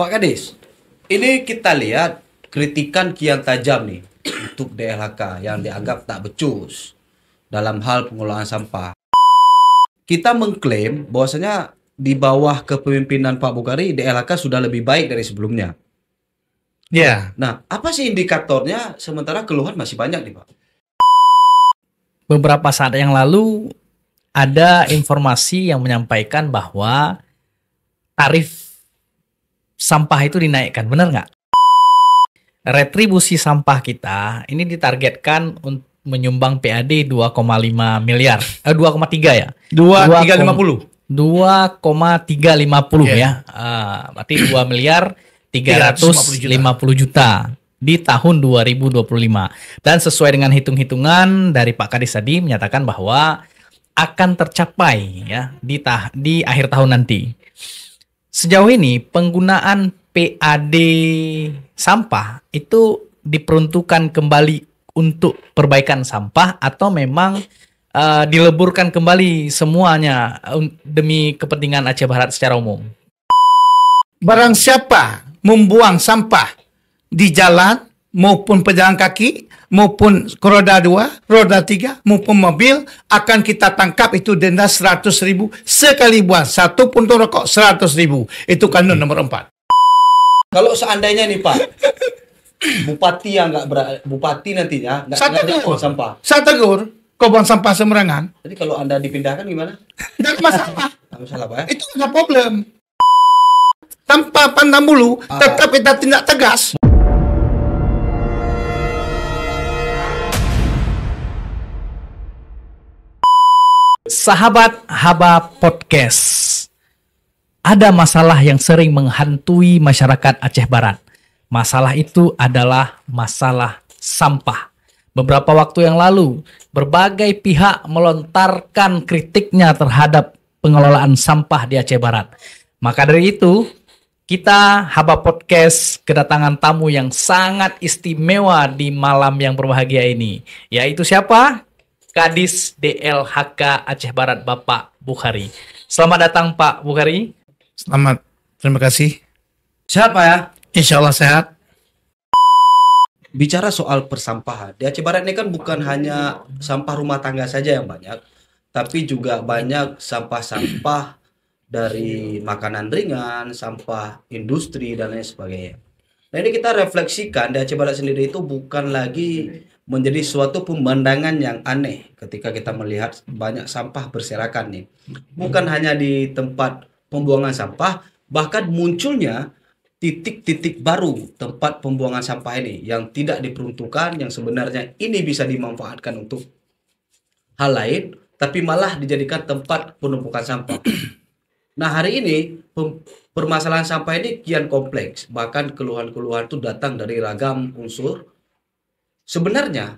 Pak Kadis, ini kita lihat kritikan kian tajam nih untuk DLHK yang dianggap tak becus dalam hal pengelolaan sampah. Kita mengklaim bahwasanya di bawah kepemimpinan Pak Bukhari, DLHK sudah lebih baik dari sebelumnya. Ya, Nah, apa sih indikatornya sementara keluhan masih banyak nih, Pak? beberapa saat yang lalu ada informasi yang menyampaikan bahwa tarif sampah itu dinaikkan, benar nggak? Retribusi sampah kita ini ditargetkan untuk menyumbang PAD 2,5 miliar, 2,3 ya? 2,350. 2,350 ya. Berarti 2 miliar 350 juta di tahun 2025. Dan sesuai dengan hitung-hitungan dari Pak Kadis tadi menyatakan bahwa akan tercapai ya di akhir tahun nanti. Sejauh ini penggunaan PAD sampah itu diperuntukkan kembali untuk perbaikan sampah atau memang dileburkan kembali semuanya demi kepentingan Aceh Barat secara umum? Barang siapa membuang sampah di jalan maupun pejalan kaki maupun roda 2, roda 3 maupun mobil akan kita tangkap, itu denda 100.000 sekali buang. Satu puntung rokok 100.000. Itu kanun nomor 4. Kalau seandainya nih Pak, bupati yang bupati nantinya nggak buang sampah. Saya tegur, kau buang sampah sembarangan. Jadi kalau Anda dipindahkan gimana? Tidak ada masalah. Nggak masalah, Pak ya? Itu tidak problem. Tanpa pandang bulu, tetap kita tindak tegas. Sahabat Haba Podcast, ada masalah yang sering menghantui masyarakat Aceh Barat. Masalah itu adalah masalah sampah. Beberapa waktu yang lalu, berbagai pihak melontarkan kritiknya terhadap pengelolaan sampah di Aceh Barat. Maka dari itu, kita Haba Podcast kedatangan tamu yang sangat istimewa di malam yang berbahagia ini. Yaitu siapa? Kadis DLHK Aceh Barat, Bapak Bukhari. Selamat datang Pak Bukhari. Selamat, terima kasih. Sehat, Pak ya? Insya Allah sehat. Bicara soal persampahan, di Aceh Barat ini kan bukan hanya sampah rumah tangga saja yang banyak, tapi juga banyak sampah-sampah dari makanan ringan, sampah industri, dan lain sebagainya. Nah, ini kita refleksikan di Aceh Barat sendiri itu bukan lagi menjadi suatu pemandangan yang aneh ketika kita melihat banyak sampah berserakan nih. Bukan hanya di tempat pembuangan sampah, bahkan munculnya titik-titik baru tempat pembuangan sampah ini yang tidak diperuntukkan, yang sebenarnya ini bisa dimanfaatkan untuk hal lain, tapi malah dijadikan tempat penumpukan sampah. Nah, hari ini permasalahan sampah ini kian kompleks, bahkan keluhan-keluhan itu datang dari ragam unsur. Sebenarnya,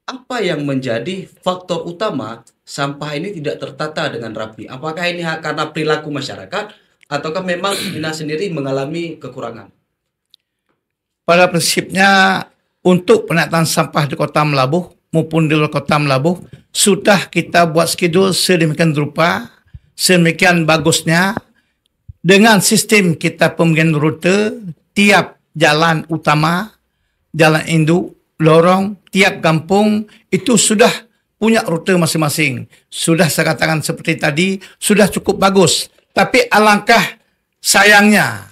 apa yang menjadi faktor utama sampah ini tidak tertata dengan rapi? Apakah ini karena perilaku masyarakat, ataukah memang dinas sendiri mengalami kekurangan? Pada prinsipnya, untuk penataan sampah di Kota Melabuh maupun di luar Kota Melabuh, sudah kita buat skedul sedemikian rupa, sedemikian bagusnya, dengan sistem kita pemberian rute, tiap jalan utama, jalan induk, lorong, tiap kampung, itu sudah punya rute masing-masing. Sudah saya katakan seperti tadi, sudah cukup bagus. Tapi alangkah sayangnya,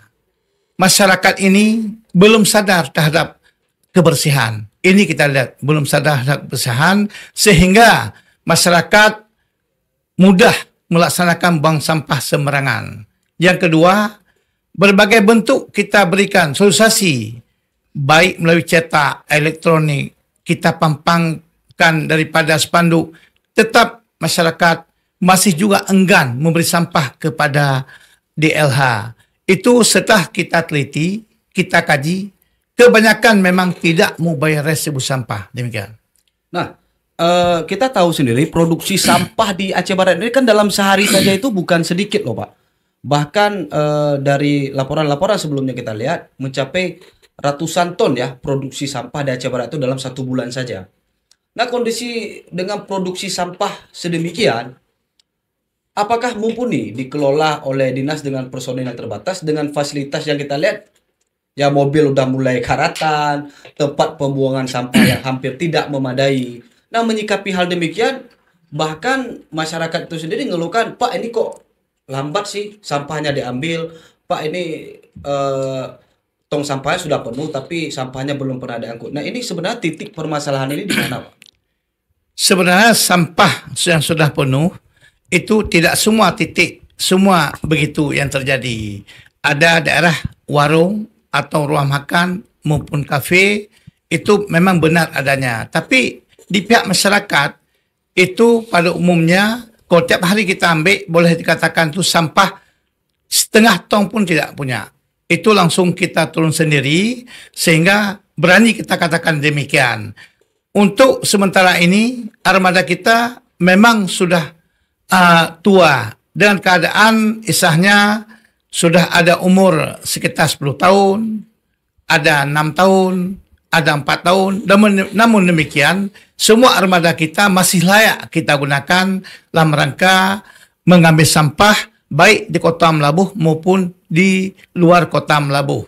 masyarakat ini belum sadar terhadap kebersihan. Ini kita lihat, belum sadar terhadap kebersihan, sehingga masyarakat mudah melaksanakan buang sampah sembarangan. Yang kedua, berbagai bentuk kita berikan sosialisasi, baik melalui cetak, elektronik, kita pampangkan daripada spanduk, tetap masyarakat masih juga enggan memberi sampah kepada DLH. Itu setelah kita teliti, kita kaji, kebanyakan memang tidak mau bayar retribusi sampah. Demikian. Nah, kita tahu sendiri produksi sampah di Aceh Barat ini kan dalam sehari saja itu bukan sedikit loh, Pak. Bahkan dari laporan-laporan sebelumnya kita lihat mencapai ratusan ton ya produksi sampah di Aceh Barat itu dalam 1 bulan saja. Nah, kondisi dengan produksi sampah sedemikian, apakah mumpuni dikelola oleh dinas dengan personil yang terbatas dengan fasilitas yang kita lihat Ya mobil udah mulai karatan, tempat pembuangan sampah yang hampir tidak memadai. Nah, menyikapi hal demikian, bahkan masyarakat itu sendiri ngeluhkan, Pak ini kok lambat sih sampahnya diambil, Pak ini eh, tong sampahnya sudah penuh tapi sampahnya belum pernah diangkut. Nah, ini sebenarnya titik permasalahan ini di mana, Pak? Sebenarnya sampah yang sudah penuh itu tidak semua titik, semua begitu yang terjadi. Ada daerah warung atau ruang makan maupun kafe itu memang benar adanya. Tapi di pihak masyarakat itu pada umumnya kalau tiap hari kita ambil boleh dikatakan itu sampah setengah tong pun tidak punya. Itu langsung kita turun sendiri sehingga berani kita katakan demikian. Untuk sementara ini armada kita memang sudah tua dengan keadaan isahnya sudah ada umur sekitar 10 tahun, ada 6 tahun, ada 4 tahun. Namun demikian, semua armada kita masih layak kita gunakan dalam rangka mengambil sampah baik di Kota Melabuh maupun di luar Kota Melabuh.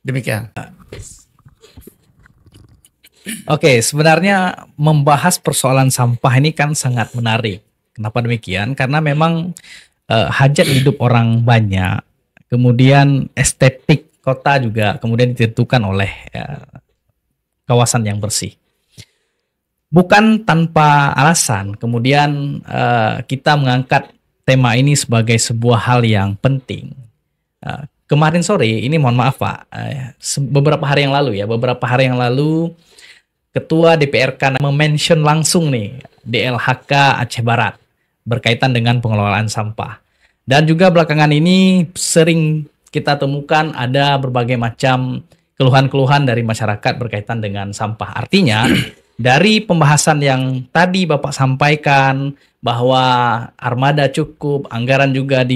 Demikian. Oke, sebenarnya membahas persoalan sampah ini kan sangat menarik. Kenapa demikian? Karena memang hajat hidup orang banyak, kemudian estetik kota juga kemudian ditentukan oleh kawasan yang bersih. Bukan tanpa alasan, kemudian kita mengangkat tema ini sebagai sebuah hal yang penting. Kemarin sore, ini mohon maaf Pak, beberapa hari yang lalu, Ketua DPRK memention langsung nih DLHK Aceh Barat berkaitan dengan pengelolaan sampah. Dan juga belakangan ini sering kita temukan ada berbagai macam keluhan-keluhan dari masyarakat berkaitan dengan sampah. Artinya dari pembahasan yang tadi Bapak sampaikan bahwa armada cukup, anggaran juga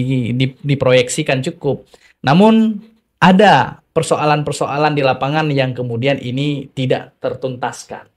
diproyeksikan cukup. Namun ada persoalan-persoalan di lapangan yang kemudian ini tidak tertuntaskan.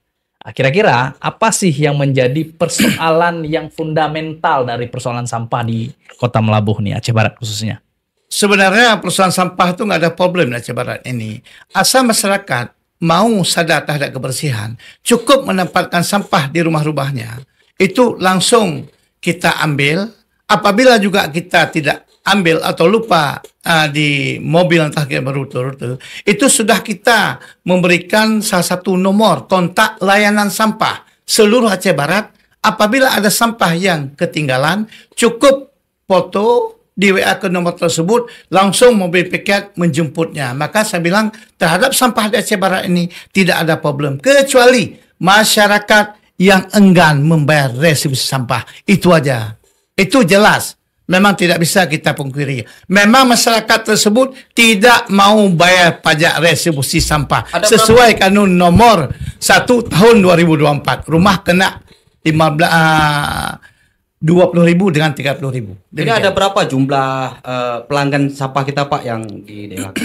Kira-kira apa sih yang menjadi persoalan yang fundamental dari persoalan sampah di Kota Melabuh nih, Aceh Barat khususnya? Sebenarnya persoalan sampah itu nggak ada problem di Aceh Barat ini. Asal masyarakat mau sadar terhadap kebersihan, cukup menempatkan sampah di rumah-rumahnya, itu langsung kita ambil. Apabila juga kita tidak ambil atau lupa di mobil entah kayak berrute-rute, itu sudah kita memberikan salah satu nomor kontak layanan sampah seluruh Aceh Barat. Apabila ada sampah yang ketinggalan, cukup foto di WA ke nomor tersebut, langsung mobil piket menjemputnya. Maka saya bilang terhadap sampah di Aceh Barat ini tidak ada problem, kecuali masyarakat yang enggan membayar retribusi sampah. Itu aja. Itu jelas. Memang tidak bisa kita pungkiri. Memang masyarakat tersebut tidak mau bayar pajak retribusi sampah. Sesuai kanun nomor 1 tahun 2024. Rumah kena 20.000 dengan 30.000. Jadi ada berapa jumlah pelanggan sampah kita Pak yang di DLHK?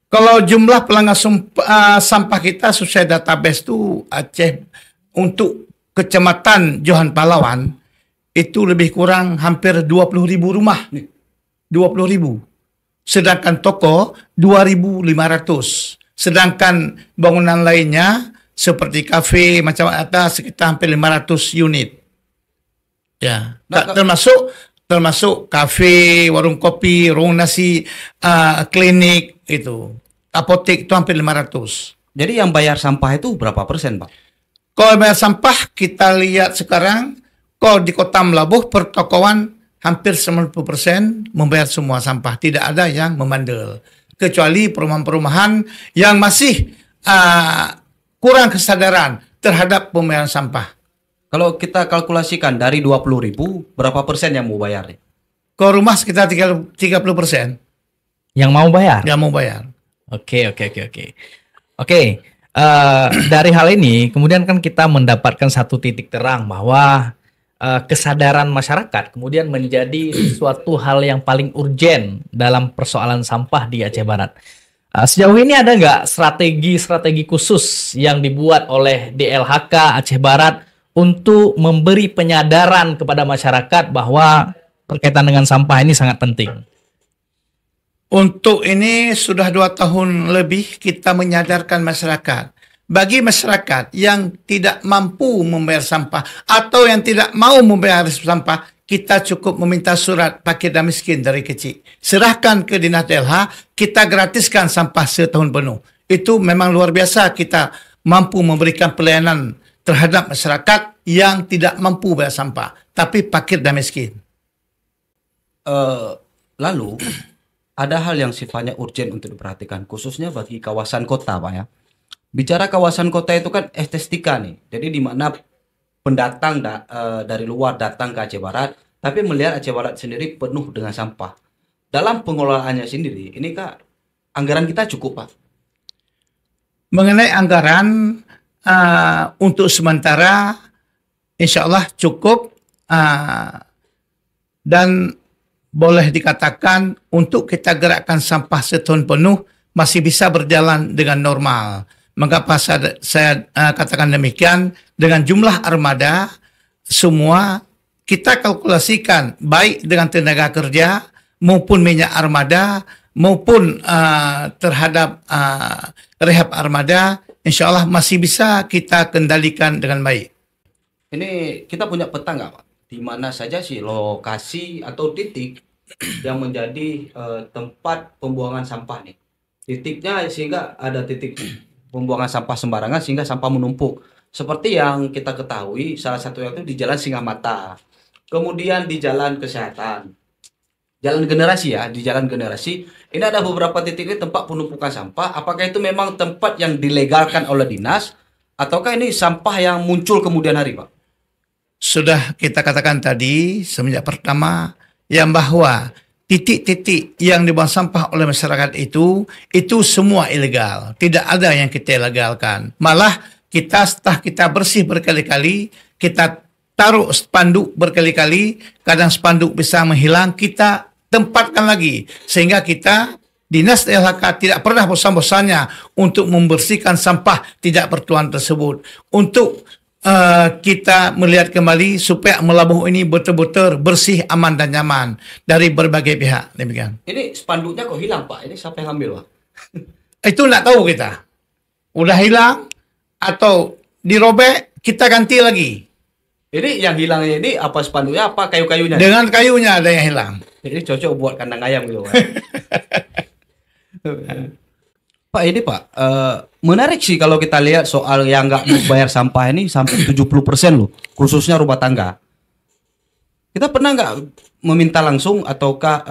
Kalau jumlah pelanggan sampah kita sesuai database itu Aceh untuk Kecamatan Johan Pahlawan itu lebih kurang hampir 20.000 rumah. 20.000. Sedangkan toko 2.500. Sedangkan bangunan lainnya seperti kafe macam atas sekitar hampir 500 unit. Ya, termasuk kafe, warung kopi, warung nasi, klinik itu. Apotek itu hampir 500. Jadi yang bayar sampah itu berapa persen, Pak? Kalau bayar sampah kita lihat sekarang, kalau di Kota Melabuh pertokoan hampir 90% membayar semua sampah, tidak ada yang membandel. Kecuali perumahan-perumahan yang masih kurang kesadaran terhadap pembayaran sampah. Kalau kita kalkulasikan dari 20.000, berapa persen yang mau bayar? Kalau rumah sekitar 30%. Yang mau bayar? Yang mau bayar. Oke. Dari hal ini, kemudian kan kita mendapatkan satu titik terang bahwa kesadaran masyarakat kemudian menjadi suatu hal yang paling urgen dalam persoalan sampah di Aceh Barat. Sejauh ini ada nggak strategi khusus yang dibuat oleh DLHK Aceh Barat untuk memberi penyadaran kepada masyarakat bahwa berkaitan dengan sampah ini sangat penting? Untuk ini sudah 2 tahun lebih kita menyadarkan masyarakat. Bagi masyarakat yang tidak mampu membayar sampah atau yang tidak mau membayar sampah, kita cukup meminta surat fakir dan miskin dari kecil. Serahkan ke Dinas DLH, kita gratiskan sampah setahun penuh. Itu memang luar biasa, kita mampu memberikan pelayanan terhadap masyarakat yang tidak mampu bayar sampah, tapi fakir dan miskin. Lalu ada hal yang sifatnya urgent untuk diperhatikan, khususnya bagi kawasan kota, Pak ya. Bicara kawasan kota itu kan estetika nih, jadi di mana pendatang dari luar datang ke Aceh Barat, tapi melihat Aceh Barat sendiri penuh dengan sampah. Dalam pengelolaannya sendiri, ini Kak, anggaran kita cukup, Pak? Mengenai anggaran, untuk sementara, insya Allah cukup, dan boleh dikatakan untuk kita gerakkan sampah setahun penuh masih bisa berjalan dengan normal. Mengapa saya katakan demikian? Dengan jumlah armada, semua kita kalkulasikan baik dengan tenaga kerja maupun minyak armada maupun terhadap rehab armada, insya Allah masih bisa kita kendalikan dengan baik. Ini kita punya peta nggak, Pak? Di mana saja sih lokasi atau titik yang menjadi tempat pembuangan sampah nih? Titiknya sehingga ada titik pembuangan sampah sembarangan sehingga sampah menumpuk. Seperti yang kita ketahui, salah satunya itu di Jalan Singamata. Kemudian di Jalan Kesehatan. Jalan Generasi ya, di Jalan Generasi. Ini ada beberapa titik ini tempat penumpukan sampah. Apakah itu memang tempat yang dilegalkan oleh dinas? Ataukah ini sampah yang muncul kemudian hari, Pak? Sudah kita katakan tadi, semenjak pertama, yang bahwa titik-titik yang dibuang sampah oleh masyarakat itu semua ilegal. Tidak ada yang kita legalkan. Malah setelah kita bersih berkali-kali, kita taruh spanduk berkali-kali, kadang spanduk bisa menghilang, kita tempatkan lagi. Sehingga kita, Dinas DLHK tidak pernah bosan-bosannya untuk membersihkan sampah tidak bertuan tersebut. Untuk kita melihat kembali supaya Melabuh ini betul-betul bersih, aman dan nyaman dari berbagai pihak. Demikian. Ini spanduknya kok hilang, Pak? Ini siapa yang ambil, Pak? Itu tidak tahu kita. Udah hilang atau dirobek, kita ganti lagi. Ini yang hilangnya ini apa spanduknya, apa kayu-kayunya? Dengan kayunya ada yang hilang. Jadi cocok buat kandang ayam gitu, Pak. Pak, ini Pak, menarik sih kalau kita lihat soal yang nggak mau bayar sampah ini sampai 70% loh, khususnya rumah tangga. Kita pernah nggak meminta langsung ataukah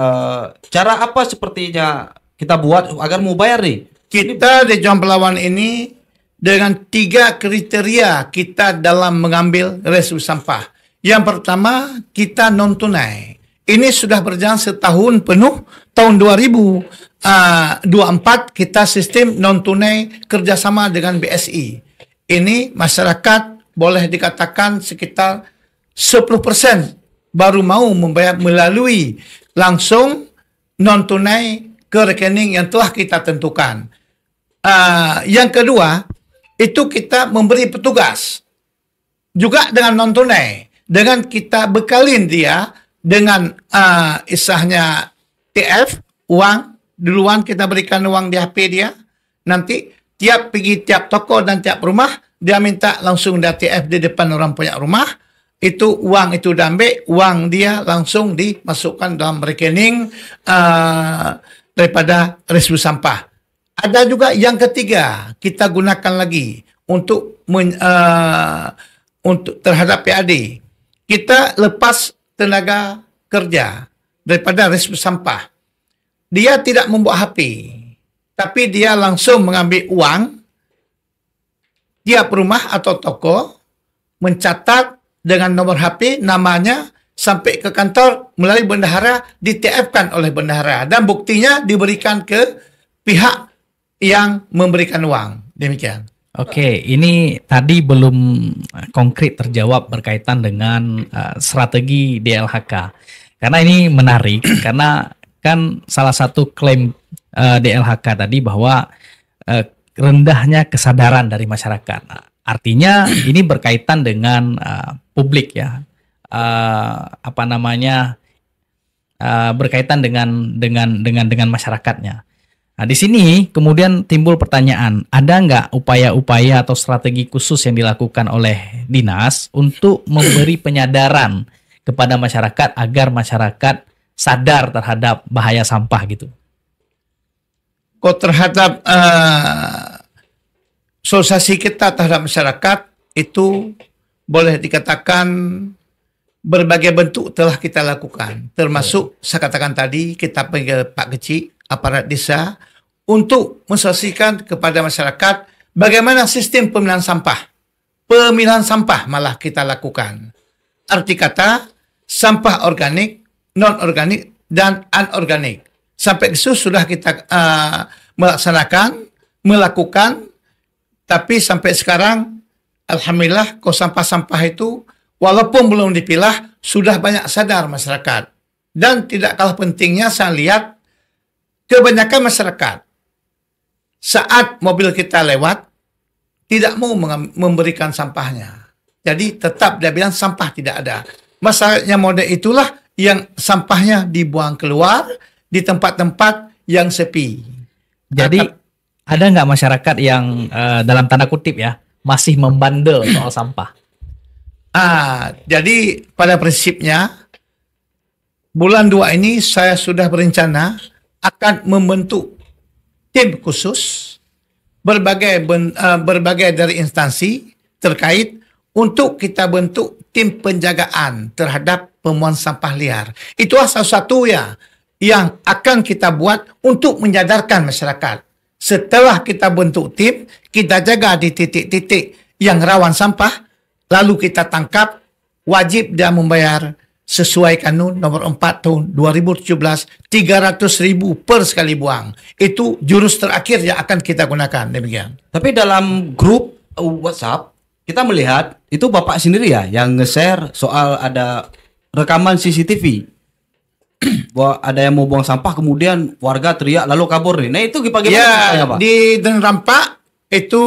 cara apa sepertinya kita buat agar mau bayar nih? Kita di John Pelawan ini dengan 3 kriteria kita dalam mengambil resu sampah. Yang pertama, kita non tunai. Ini sudah berjalan setahun penuh. Tahun 2024 kita sistem non tunai kerjasama dengan BSI. Ini masyarakat boleh dikatakan sekitar 10% baru mau membayar melalui langsung non tunai ke rekening yang telah kita tentukan. Yang kedua, itu kita memberi petugas juga dengan non tunai, dengan kita bekalin dia dengan isahnya TF, uang duluan, kita berikan uang di HP dia, nanti pergi tiap toko dan tiap rumah dia minta langsung dari TF di depan orang punya rumah, itu uang itu diambil, uang dia langsung dimasukkan dalam rekening daripada resu sampah. Ada juga yang ketiga, kita gunakan lagi untuk terhadap PAD. Kita lepas tenaga kerja daripada resu sampah. Dia tidak membawa HP, tapi dia langsung mengambil uang tiap rumah atau toko, mencatat dengan nomor HP namanya sampai ke kantor melalui bendahara, di-TF-kan oleh bendahara dan buktinya diberikan ke pihak yang memberikan uang. Demikian. Oke, ini tadi belum konkret terjawab berkaitan dengan strategi DLHK. Karena ini menarik, karena kan salah satu klaim DLHK tadi bahwa rendahnya kesadaran dari masyarakat. Nah, artinya ini berkaitan dengan publik ya, berkaitan dengan masyarakatnya. Nah, di sini kemudian timbul pertanyaan, ada nggak upaya-upaya atau strategi khusus yang dilakukan oleh dinas untuk memberi penyadaran kepada masyarakat agar masyarakat sadar terhadap bahaya sampah gitu? Kok terhadap sosialisasi kita terhadap masyarakat itu boleh dikatakan berbagai bentuk telah kita lakukan, termasuk saya katakan tadi kita panggil Pak Kecil, aparat desa untuk mensosialisasikan kepada masyarakat bagaimana sistem pemilihan sampah. Pemilihan sampah malah kita lakukan. Arti kata sampah organik, non-organik, dan anorganik. Sampai itu sudah kita melakukan, tapi sampai sekarang alhamdulillah kok sampah-sampah itu walaupun belum dipilah, sudah banyak sadar masyarakat. Dan tidak kalah pentingnya saya lihat, kebanyakan masyarakat, saat mobil kita lewat, tidak mau memberikan sampahnya. Jadi tetap dia bilang sampah tidak ada. Masalahnya model itulah yang sampahnya dibuang keluar di tempat-tempat yang sepi. Jadi ada nggak masyarakat yang dalam tanda kutip ya, masih membandel soal sampah? Jadi pada prinsipnya bulan 2 ini saya sudah berencana akan membentuk tim khusus berbagai dari instansi terkait untuk kita bentuk tim penjagaan terhadap pemuangan sampah liar. Itu salah satu ya yang akan kita buat untuk menyadarkan masyarakat. Setelah kita bentuk tim, kita jaga di titik-titik yang rawan sampah, lalu kita tangkap, wajib dia membayar sesuai kanun nomor 4 tahun 2017, 300.000 per sekali buang. Itu jurus terakhir yang akan kita gunakan. Demikian. Tapi dalam grup WhatsApp, kita melihat itu Bapak sendiri ya yang nge-share soal ada rekaman CCTV. Bahwa ada yang mau buang sampah, kemudian warga teriak lalu kabur nih. Nah itu bagaimana ya, Pak? Di Den Rampak itu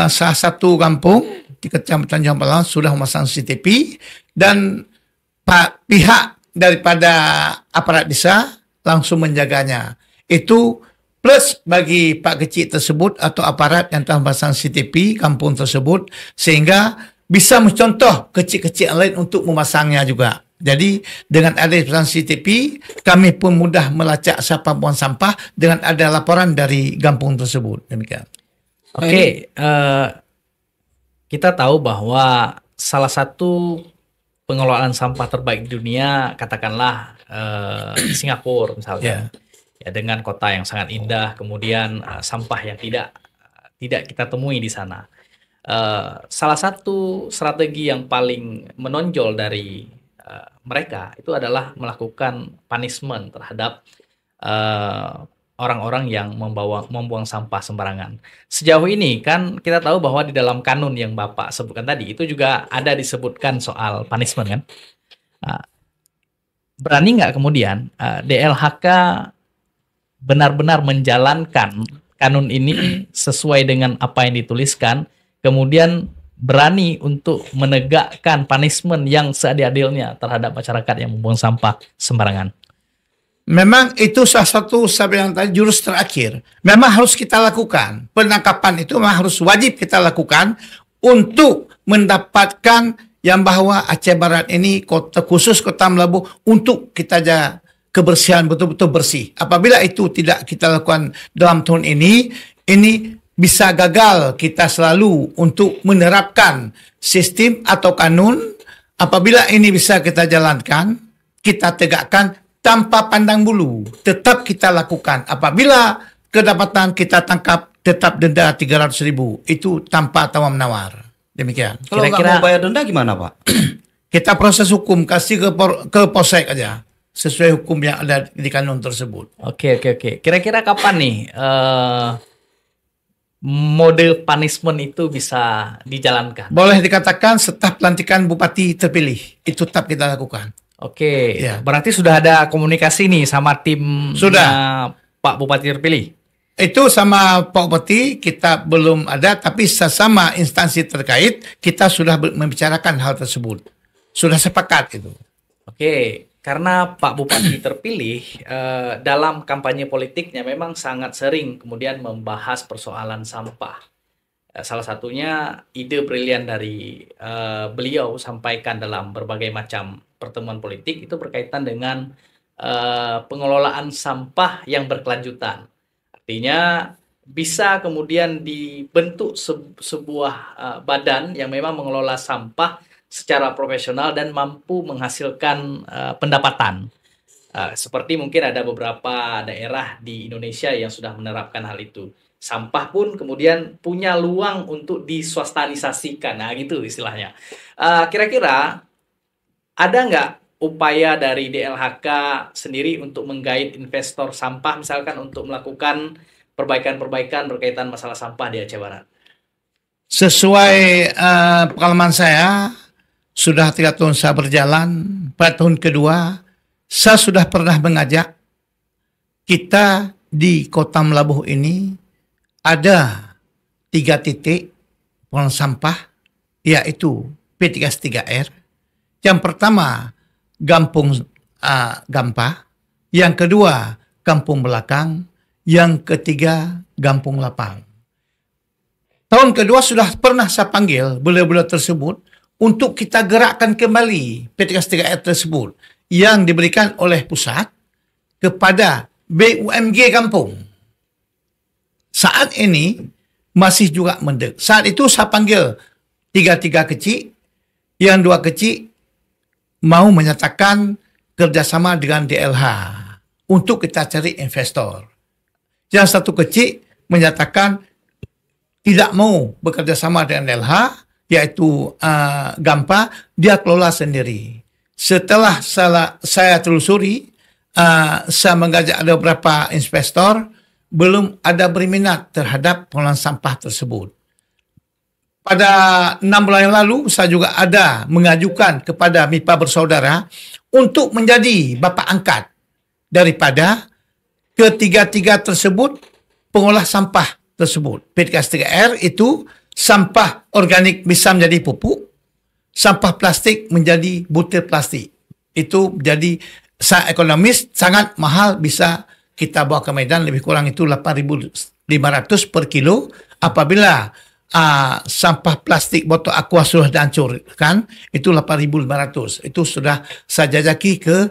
salah satu kampung di Kecamatan Jampalang sudah memasang CCTV dan pihak daripada aparat desa langsung menjaganya. Itu plus bagi Pak Kecil tersebut atau aparat yang telah memasang CCTV kampung tersebut sehingga bisa mencontoh kecil-kecil lain untuk memasangnya juga. Jadi dengan ada pesan CCTV, kami pun mudah melacak siapa buang sampah dengan ada laporan dari kampung tersebut. Demikian. Oke, kita tahu bahwa salah satu pengelolaan sampah terbaik di dunia, katakanlah Singapura misalnya, ya dengan kota yang sangat indah, kemudian sampah yang tidak kita temui di sana. Salah satu strategi yang paling menonjol dari mereka itu adalah melakukan punishment terhadap orang-orang yang membuang sampah sembarangan. Sejauh ini kan kita tahu bahwa di dalam kanun yang Bapak sebutkan tadi itu juga ada disebutkan soal punishment kan. Berani nggak kemudian DLHK benar-benar menjalankan kanun ini sesuai dengan apa yang dituliskan, kemudian berani untuk menegakkan punishment yang seadil-adilnya terhadap masyarakat yang membuang sampah sembarangan? Memang itu salah satu saya bilang tadi jurus terakhir. Memang harus kita lakukan. Penangkapan itu memang harus wajib kita lakukan untuk mendapatkan yang bahwa Aceh Barat ini khusus Kota Melabuh untuk kita jaga kebersihan betul-betul bersih. Apabila itu tidak kita lakukan dalam tahun ini bisa gagal kita selalu untuk menerapkan sistem atau kanun. Apabila ini bisa kita jalankan, kita tegakkan tanpa pandang bulu, tetap kita lakukan. Apabila kedapatan kita tangkap, tetap denda 300.000. Itu tanpa tawar menawar. Demikian. Kalau nggak mau bayar denda gimana, Pak? Kita proses hukum, kasih ke Polsek aja, sesuai hukum yang ada di kanun tersebut. Oke. Kira-kira kapan nih model punishment itu bisa dijalankan? Boleh dikatakan setelah pelantikan bupati terpilih, itu tetap kita lakukan. Oke, berarti sudah ada komunikasi nih sama tim Pak Bupati terpilih? Itu sama Pak Bupati kita belum ada, tapi sesama instansi terkait kita sudah membicarakan hal tersebut. Sudah sepakat itu. Oke, karena Pak Bupati terpilih dalam kampanye politiknya memang sangat sering kemudian membahas persoalan sampah. Salah satunya ide brilian dari beliau sampaikan dalam berbagai macam pertemuan politik itu berkaitan dengan pengelolaan sampah yang berkelanjutan. Artinya bisa kemudian dibentuk sebuah badan yang memang mengelola sampah secara profesional dan mampu menghasilkan pendapatan. Seperti mungkin ada beberapa daerah di Indonesia yang sudah menerapkan hal itu. Sampah pun kemudian punya luang untuk diswastanisasikan, nah gitu istilahnya. Kira-kira ada nggak upaya dari DLHK sendiri untuk menggait investor sampah, misalkan untuk melakukan perbaikan-perbaikan berkaitan masalah sampah di Aceh Barat? Sesuai pengalaman saya, sudah 3 tahun saya berjalan, pada tahun kedua, saya sudah pernah mengajak kita di Kota Melabuh ini ada 3 titik pengelolaan sampah, yaitu P33R. Yang pertama, Gampung Gampah. Yang kedua, Kampung Belakang. Yang ketiga, Gampung Lapang. Tahun kedua sudah pernah saya panggil beliau-beliau tersebut untuk kita gerakkan kembali P33R tersebut yang diberikan oleh pusat kepada BUMG Kampung. Saat ini masih juga mendek. Saat itu saya panggil 3 kecil, yang 2 kecil mau menyatakan kerjasama dengan DLH untuk kita cari investor. Yang 1 kecil menyatakan tidak mau bekerja sama dengan DLH, yaitu Gampa, dia kelola sendiri. Setelah saya telusuri, saya mengajak ada beberapa investor, belum ada berminat terhadap pengelolaan sampah tersebut. Pada 6 bulan yang lalu, saya juga ada mengajukan kepada MIPA bersaudara untuk menjadi bapa angkat daripada ketiga-tiga tersebut pengolah sampah tersebut. P33R itu sampah organik bisa menjadi pupuk, sampah plastik menjadi butir plastik. Itu jadi secara ekonomis sangat mahal, bisa kita bawa ke Medan lebih kurang itu 8.500 per kilo. Apabila sampah plastik botol aqua sudah dihancurkan, itu 8.500. Itu sudah saya jajaki ke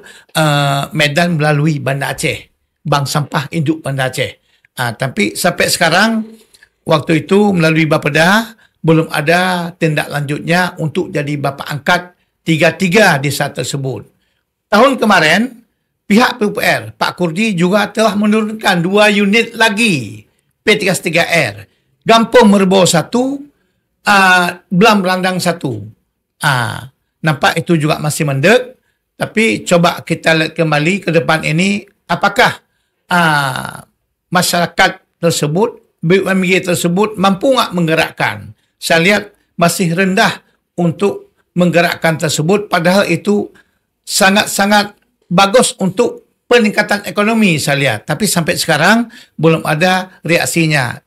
Medan melalui Banda Aceh, Bank Sampah Induk Banda Aceh. Tapi sampai sekarang, waktu itu melalui Bapeda, belum ada tindak lanjutnya untuk jadi bapa angkat 3 desa tersebut. Tahun kemarin, pihak PUPR, Pak Kurdi juga telah menurunkan 2 unit lagi P33R. Gampung Merbau 1, Belam Belandang 1. Nampak itu juga masih mendek. Tapi coba kita lihat kembali ke depan ini, apakah masyarakat tersebut, BUMG tersebut mampu tak menggerakkan. Saya lihat masih rendah untuk menggerakkan tersebut, padahal itu sangat-sangat bagus untuk peningkatan ekonomi saya lihat. Tapi sampai sekarang belum ada reaksinya.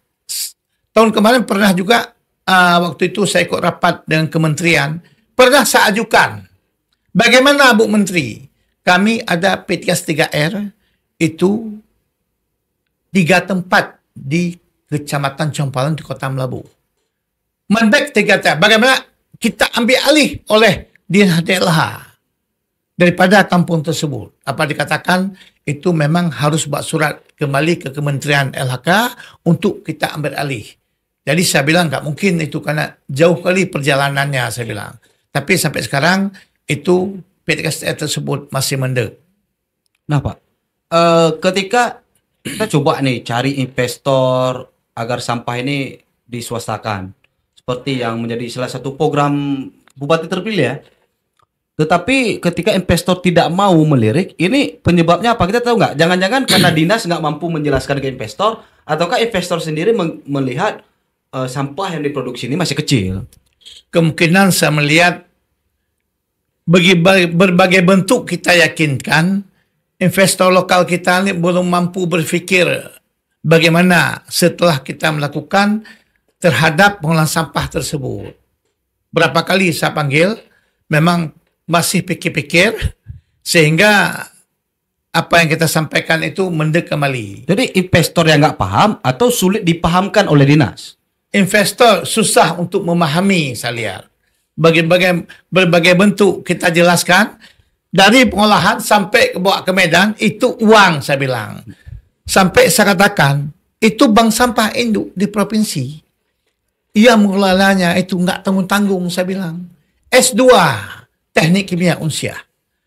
Tahun kemarin pernah juga, waktu itu saya ikut rapat dengan kementerian, pernah saya ajukan, bagaimana Bu Menteri, kami ada P33R itu 3 tempat di Kecamatan Jompalan di Kota Melabuh. Manbek 3 bagaimana kita ambil alih oleh DLH daripada kampung tersebut. Apa dikatakan itu memang harus buat surat kembali ke Kementerian LHK untuk kita ambil alih. Jadi saya bilang tak mungkin itu karena jauh kali perjalanannya saya bilang. Tapi sampai sekarang itu P33R tersebut masih mendek. Nah Pak, ketika kita coba nih cari investor agar sampah ini diswastakan, seperti yang menjadi salah satu program Bupati terpilih ya. Tetapi ketika investor tidak mau melirik, ini penyebabnya apa? Kita tahu nggak? Jangan-jangan karena dinas nggak mampu menjelaskan ke investor, ataukah investor sendiri melihat sampah yang diproduksi ini masih kecil? Kemungkinan saya melihat berbagai bentuk kita yakinkan investor lokal kita ini belum mampu berfikir bagaimana setelah kita melakukan terhadap pengolahan sampah tersebut. Berapa kali saya panggil, memang masih pikir-pikir. Sehingga apa yang kita sampaikan itu mendek kembali. Jadi investor yang nggak paham atau sulit dipahamkan oleh dinas. Investor susah untuk memahami, saya lihat. Berbagai bentuk kita jelaskan. Dari pengolahan sampai bawa ke Medan, itu uang, saya bilang. Sampai saya katakan, itu bank sampah induk di provinsi. Ia mengelolanya itu nggak tanggung-tanggung, saya bilang. S2, Teknik Kimia Unsia.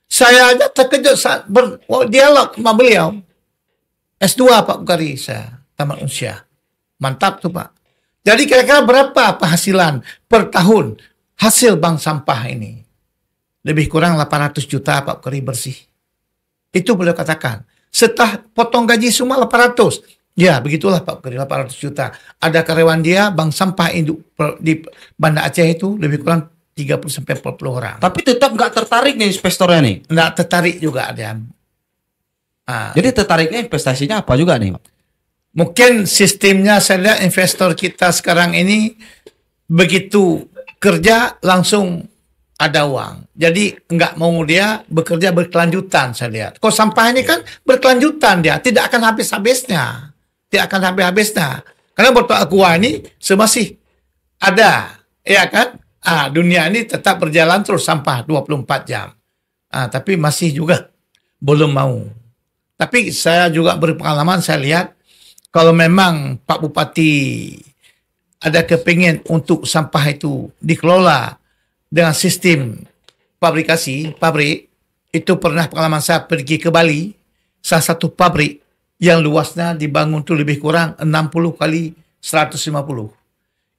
Saya aja terkejut saat berdialog sama beliau. S2 Pak Bukhari, saya tamat Unsia. Mantap tuh Pak. Jadi kira-kira berapa penghasilan per tahun hasil bank sampah ini? Lebih kurang 800 juta Pak Bukhari bersih. Itu beliau katakan. Setelah potong gaji semua 800. Ya, begitulah Pak Bukhari, 800 juta. Ada karyawan dia, bank sampah induk di Banda Aceh itu lebih kurang 30-40 orang. Tapi tetap nggak tertarik nih investornya nih. Nggak tertarik juga dia. Jadi tertariknya investasinya apa juga nih Pak? Mungkin sistemnya saya lihat investor kita sekarang ini begitu kerja langsung ada uang. Jadi nggak mau dia bekerja berkelanjutan, saya lihat. Kok sampah ini kan berkelanjutan dia, tidak akan habis-habisnya. Tidak akan habis-habisnya. Karena botol aqua ini masih ada, ya kan? Dunia ini tetap berjalan terus sampah 24 jam. Tapi masih juga belum mau. Tapi saya juga berpengalaman, saya lihat kalau memang Pak Bupati ada kepingin untuk sampah itu dikelola dengan sistem pabrik, itu pernah pengalaman saya pergi ke Bali, salah satu pabrik yang luasnya dibangun itu lebih kurang 60 kali 150.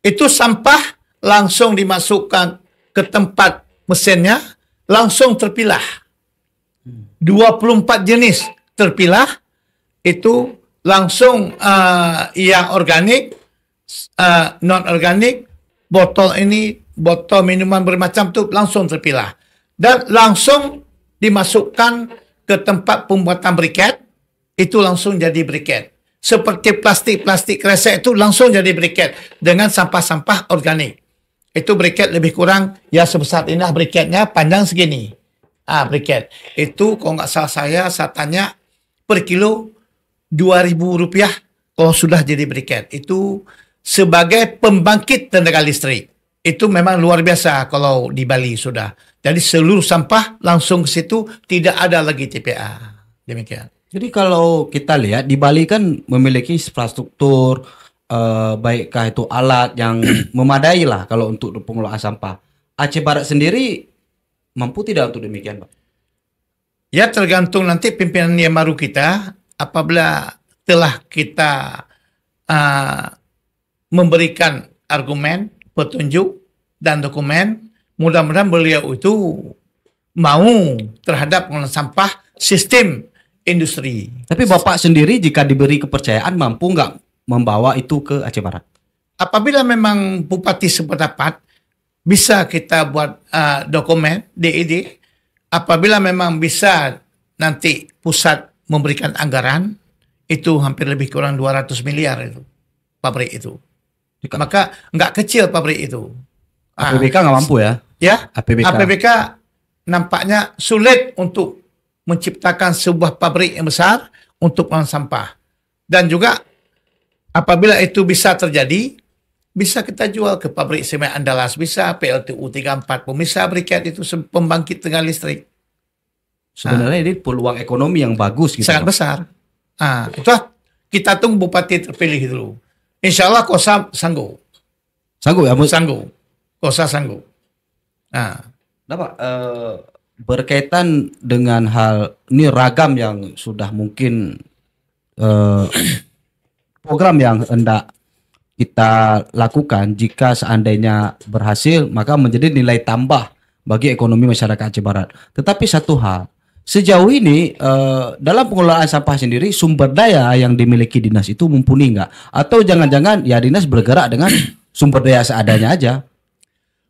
Itu sampah langsung dimasukkan ke tempat mesinnya, langsung terpilah. 24 jenis terpilah, itu langsung yang organik, non-organik, botol minuman bermacam itu langsung terpilah. Dan langsung dimasukkan ke tempat pembuatan briket, itu langsung jadi briket. Seperti plastik kresek itu langsung jadi briket dengan sampah-sampah organik. Itu briket lebih kurang ya sebesar ini briketnya, panjang segini. Briket. Itu kalau nggak salah saya tanya per kilo Rp2.000 kalau sudah jadi briket. Itu sebagai pembangkit tenaga listrik. Itu memang luar biasa kalau di Bali sudah. Jadi seluruh sampah langsung ke situ, tidak ada lagi TPA. Demikian. Jadi kalau kita lihat di Bali kan memiliki infrastruktur, baikkah itu alat yang memadai lah kalau untuk pengelolaan sampah. Aceh Barat sendiri mampu tidak untuk demikian, Pak? Ya tergantung nanti pimpinan yang baru kita, apabila telah kita memberikan argumen, petunjuk dan dokumen, mudah-mudahan beliau itu mau terhadap pengelolaan sampah sistem industri. Tapi Bapak sendiri jika diberi kepercayaan mampu nggak membawa itu ke Aceh Barat? Apabila memang Bupati sependapat, bisa kita buat dokumen DED. Apabila memang bisa nanti pusat memberikan anggaran, itu hampir lebih kurang 200 miliar itu pabrik itu. Maka nggak kecil pabrik itu. APBK nggak mampu ya? Ya, APBK nampaknya sulit untuk menciptakan sebuah pabrik yang besar untuk pengelolaan sampah. Dan juga apabila itu bisa terjadi, bisa kita jual ke pabrik semen Andalas, bisa PLTU 34 pun bisa briket itu pembangkit tenaga listrik. Sebenarnya ini peluang ekonomi yang bagus gitu. Sangat besar. Itulah kita tunggu Bupati terpilih dulu. Insya Allah Kosa sanggup. Sanggup ya? Sanggup. Kosa sanggup. Nah, Pak, berkaitan dengan hal ini ragam yang sudah mungkin program yang hendak kita lakukan, jika seandainya berhasil maka menjadi nilai tambah bagi ekonomi masyarakat Aceh Barat. Tetapi satu hal, sejauh ini dalam pengelolaan sampah sendiri sumber daya yang dimiliki dinas itu mumpuni nggak? Atau jangan-jangan ya dinas bergerak dengan sumber daya seadanya aja?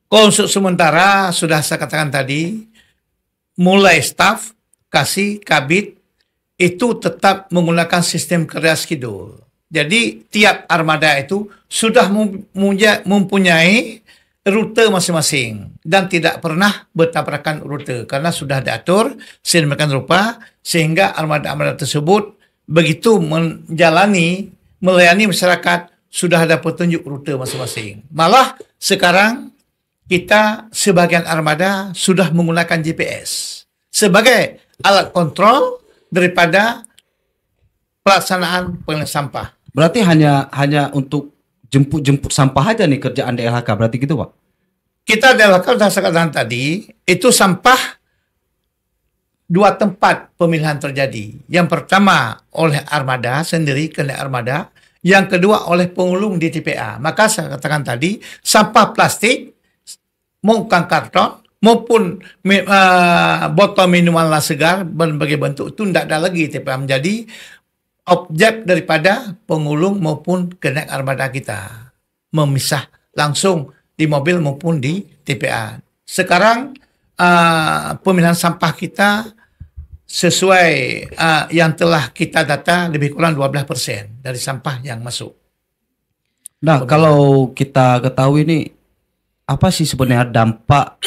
Kalau untuk sementara sudah saya katakan tadi, mulai staf, kasih, kabit, itu tetap menggunakan sistem kerja schedule. Jadi tiap armada itu sudah mempunyai rute masing-masing dan tidak pernah bertabrakan rute karena sudah diatur sedemikian rupa sehingga armada-armada tersebut begitu melayani masyarakat sudah ada petunjuk rute masing-masing. Malah sekarang kita sebagian armada sudah menggunakan GPS sebagai alat kontrol daripada pelaksanaan pengolahan sampah. Berarti hanya untuk jemput sampah aja nih kerjaan DLHK, berarti gitu Pak? Kita DLHK sudah katakan tadi, itu sampah dua tempat pemilihan terjadi. Yang pertama oleh armada sendiri, kena armada. Yang kedua oleh pengulung di TPA. Maka saya katakan tadi, sampah plastik, maupun karton, maupun botol minuman segar berbagai bentuk itu tidak ada lagi TPA menjadi objek daripada pengulung maupun kenaik armada kita. Memisah langsung di mobil maupun di TPA. Sekarang pemilihan sampah kita sesuai yang telah kita data lebih kurang 12% dari sampah yang masuk. Nah, kalau kita ketahui nih, apa sih sebenarnya dampak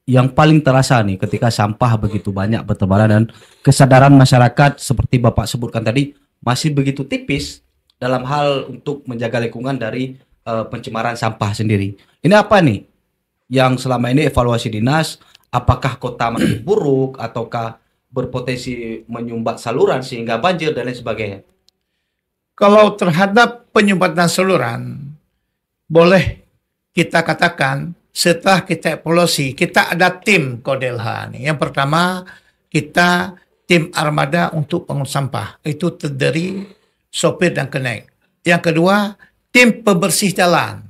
yang paling terasa nih ketika sampah begitu banyak bertebaran dan kesadaran masyarakat seperti Bapak sebutkan tadi masih begitu tipis dalam hal untuk menjaga lingkungan dari pencemaran sampah sendiri. Ini apa nih yang selama ini evaluasi dinas, apakah kota masih buruk ataukah berpotensi menyumbat saluran sehingga banjir dan lain sebagainya? Kalau terhadap penyumbatan saluran, boleh kita katakan setelah kita evaluasi, kita ada tim Kodelha. Yang pertama, kita tim armada untuk pengurus sampah. Itu terdiri sopir dan kenaik. Yang kedua, tim pembersih jalan.